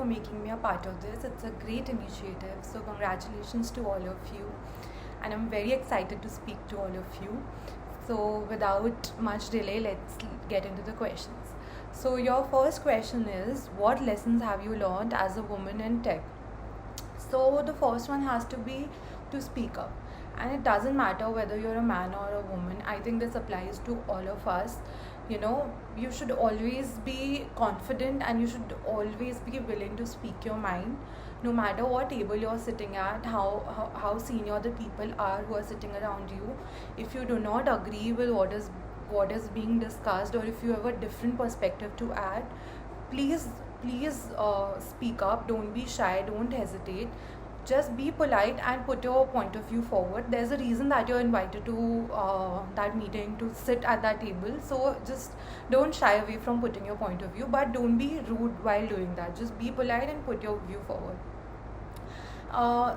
making me a part of this. It's a great initiative. So, congratulations to all of you. And I'm very excited to speak to all of you. So, without much delay, let's get into the questions. So, your first question is, what lessons have you learned as a woman in tech? So, the first one has to be to speak up. And it doesn't matter whether you're a man or a woman. I think this applies to all of us. You should always be confident and you should always be willing to speak your mind, no matter what table you're sitting at, how senior the people are who are sitting around you. If you do not agree with what is being discussed, or if you have a different perspective to add, please speak up. Don't be shy, don't hesitate. Just be polite and put your point of view forward. There's a reason that you're invited to that meeting, to sit at that table. So just don't shy away from putting your point of view, but don't be rude while doing that. Just be polite and put your view forward.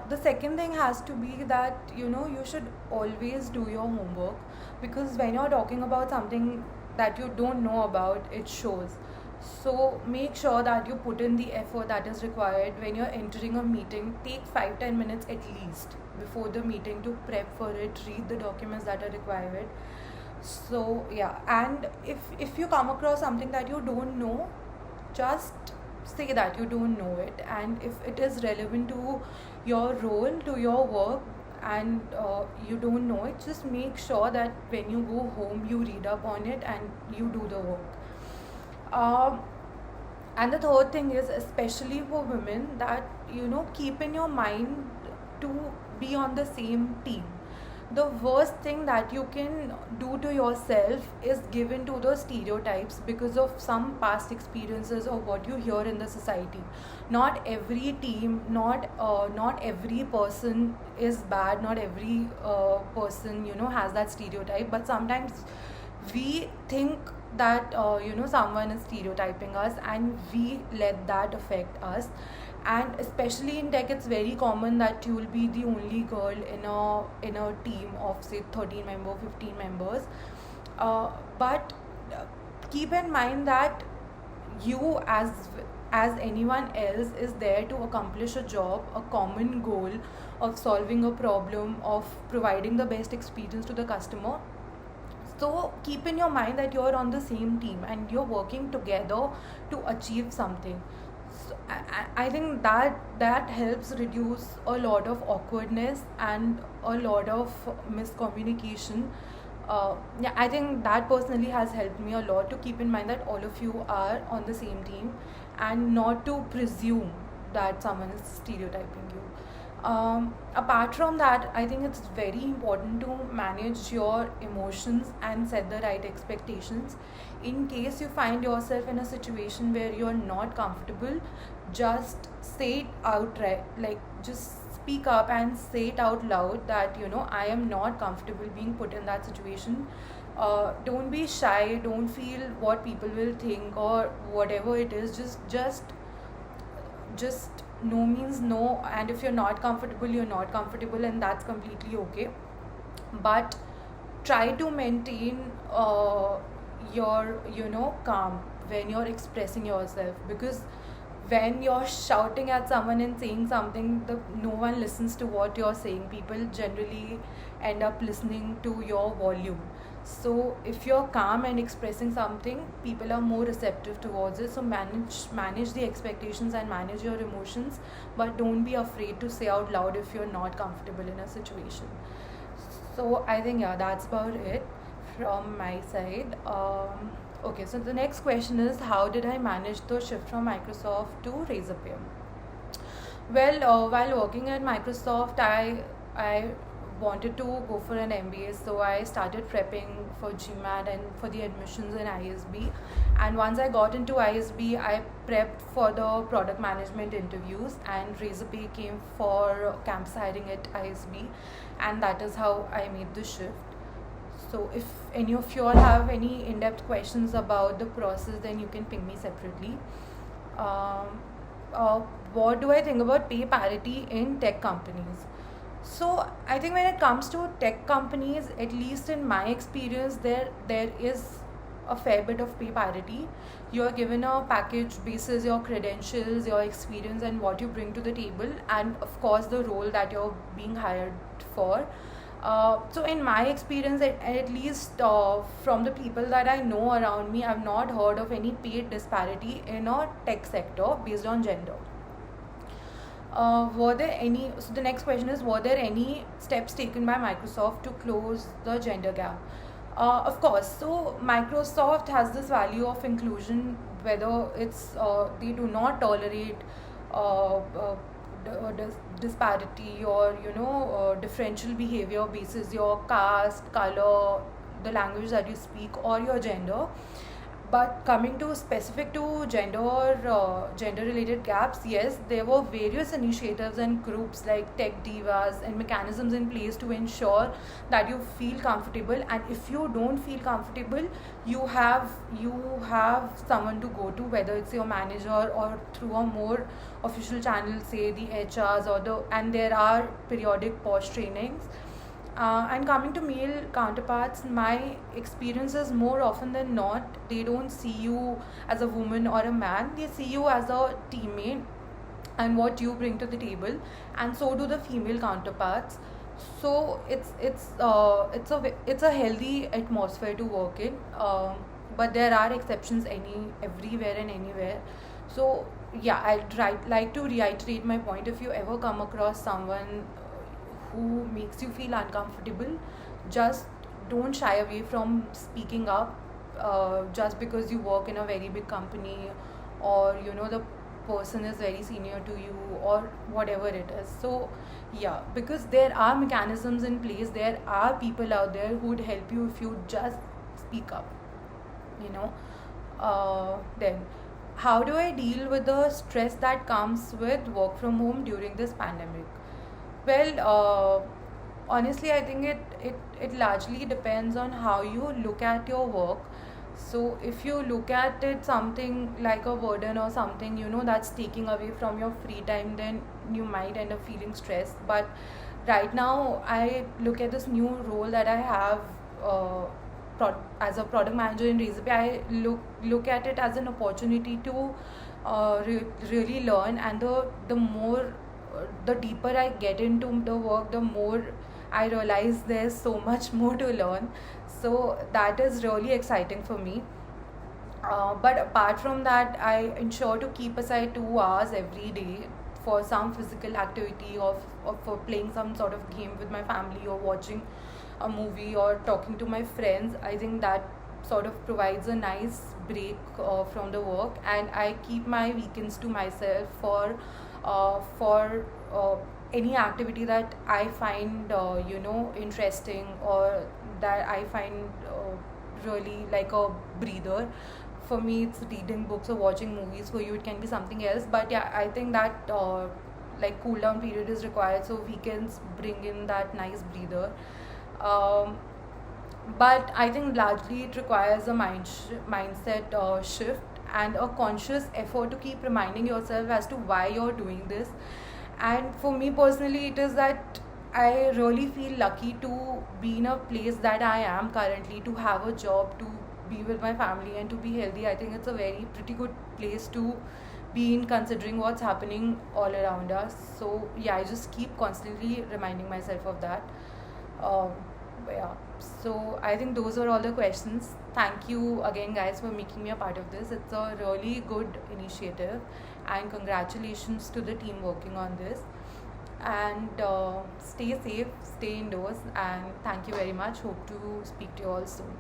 The second thing has to be that you should always do your homework, because when you're talking about something that you don't know about, it shows. So make sure that you put in the effort that is required when you're entering a meeting. Take 5-10 minutes at least before the meeting to prep for it, read the documents that are required. So yeah, and if you come across something that you don't know, just say that you don't know it, and if it is relevant to your role, to your work, and you don't know it, just make sure that when you go home you read up on it and you do the work. And the third thing is, especially for women, that keep in your mind to be on the same team. The worst thing that you can do to yourself is give in to those stereotypes because of some past experiences or what you hear in the society. Not every team, not every person is bad. Not every person has that stereotype. But sometimes we think that someone is stereotyping us, and we let that affect us. And especially in tech, it's very common that you will be the only girl in a team of say 13 members, 15 members. But keep in mind that you, as anyone else, is there to accomplish a job, a common goal of solving a problem, of providing the best experience to the customer. So keep in your mind that you're on the same team and you're working together to achieve something. So I think that helps reduce a lot of awkwardness and a lot of miscommunication. Yeah, I think that personally has helped me a lot, to keep in mind that all of you are on the same team and not to presume that someone is stereotyping you. Apart from that, I think it's very important to manage your emotions and set the right expectations. In case you find yourself in a situation where you're not comfortable, just say it outright. Like, just speak up and say it out loud that I am not comfortable being put in that situation. Don't be shy. Don't feel what people will think or whatever it is. Just no means no, and if you're not comfortable, you're not comfortable, and that's completely okay. But try to maintain your calm when you're expressing yourself, because when you're shouting at someone and saying something, no one listens to what you're saying. People generally end up listening to your volume. So if you're calm and expressing something, people are more receptive towards it. So manage the expectations and manage your emotions, but don't be afraid to say out loud if you're not comfortable in a situation. So I think, yeah, that's about it from my side. Okay, so the next question is, how did I manage the shift from Microsoft to Razorpay? Well, while working at Microsoft, I wanted to go for an MBA, so I started prepping for GMAT and for the admissions in ISB. And once I got into ISB, I prepped for the product management interviews, and Razorpay came for campus hiring at ISB, and that is how I made the shift. So if any of you all have any in-depth questions about the process, then you can ping me separately. Um, what do I think about pay parity in tech companies? So I think when it comes to tech companies, at least in my experience, there is a fair bit of pay parity. You're given a package basis your credentials, your experience, and what you bring to the table, and of course the role that you're being hired for. So in my experience, at least from the people that I know around me, I've not heard of any paid disparity in a tech sector based on gender. Were there any? So the next question is: were there any steps taken by Microsoft to close the gender gap? Of course. So Microsoft has this value of inclusion, whether it's they do not tolerate disparity or differential behavior basis your caste, color, the language that you speak, or your gender. But coming to specific to gender related gaps, yes, there were various initiatives and groups like Tech Divas and mechanisms in place to ensure that you feel comfortable. And if you don't feel comfortable, you have someone to go to, whether it's your manager or through a more official channel, say the HRs or the and there are periodic post trainings. And coming to male counterparts, my experience is more often than not, they don't see you as a woman or a man, they see you as a teammate and what you bring to the table, and so do the female counterparts. So it's a healthy atmosphere to work in, but there are exceptions everywhere and anywhere. So yeah, like to reiterate my point. If you ever come across someone who makes you feel uncomfortable, just don't shy away from speaking up, just because you work in a very big company, or the person is very senior to you, or whatever it is. So yeah, because there are mechanisms in place, there are people out there who would help you if you just speak up, you know then how do I deal with the stress that comes with work from home during this pandemic? Well, honestly, I think it largely depends on how you look at your work. So, if you look at it something like a burden or something, that's taking away from your free time, then you might end up feeling stressed. But right now, I look at this new role that I have as a product manager in Razorpay. I look at it as an opportunity to really learn, and the more the deeper I get into the work, the more I realize there's so much more to learn. So that is really exciting for me. But apart from that, I ensure to keep aside 2 hours every day for some physical activity, or for playing some sort of game with my family, or watching a movie, or talking to my friends. I think that sort of provides a nice break from the work, and I keep my weekends to myself for any activity that I find interesting, or that I find really like a breather. For me, it's reading books or watching movies. For you, it can be something else. But yeah, I think that like cool down period is required, so weekends bring in that nice breather. Um, but I think largely it requires a mindset shift and a conscious effort to keep reminding yourself as to why you're doing this. And for me personally, it is that I really feel lucky to be in a place that I am currently, to have a job, to be with my family, and to be healthy. I think it's a very pretty good place to be in, considering what's happening all around us. So yeah, I just keep constantly reminding myself of that. um, yeah, so I think those are all the questions. Thank you again, guys, for making me a part of this. It's a really good initiative, and congratulations to the team working on this. And stay safe, stay indoors, and thank you very much. Hope to speak to you all soon.